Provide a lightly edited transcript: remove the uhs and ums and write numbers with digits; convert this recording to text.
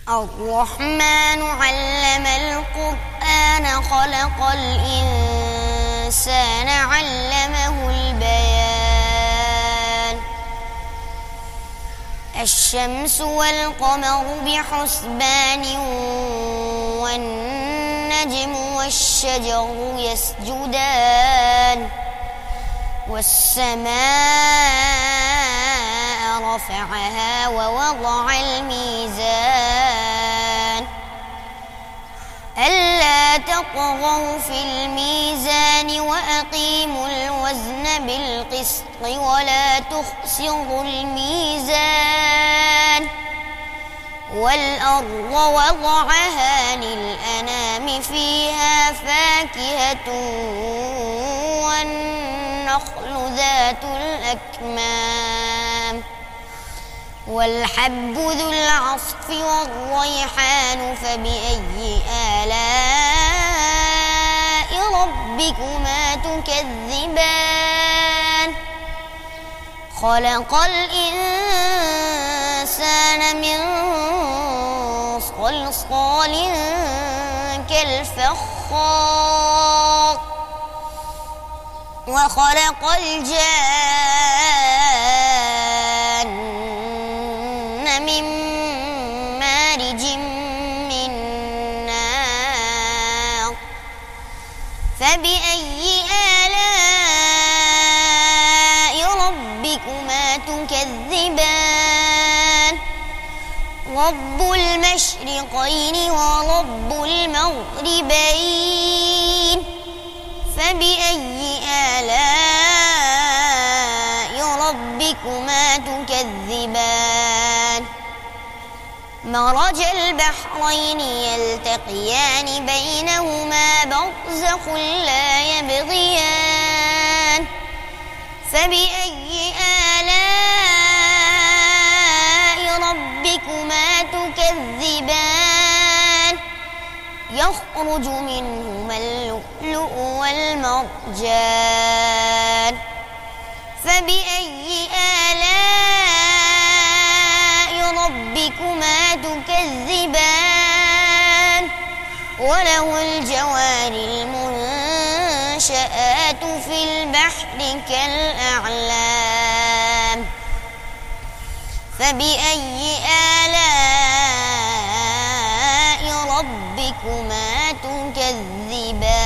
الرحمن علم القرآن خلق الإنسان علمه البيان الشمس والقمر بحسبان والنجم والشجر يسجدان والسماء رفعها ووضع الميزان ألا تطغوا في الميزان وأقيموا الوزن بالقسط ولا تخسروا الميزان والأرض وضعها للأنام فيها فاكهة والنخل ذات الأكمام والحب ذو العصف والريحان فبأي آلاء ربكما تكذبان خلق الإنسان من صلصال كالفخار وخلق الجان من مارج من نار فبأي آلاء ربكما تكذبان رب المشرقين ورب المغربين فبأي آلاء ربكما تكذبان مرج البحرين يلتقيان بينهما برزخ لا يبغيان فبأي آلاء ربكما تكذبان يخرج منهما اللؤلؤ والمرجان فبأي آلاء ربكما تكذبان وله الجوار المنشآت في البحر كالأعلام فبأي آلاء ربكما تكذبان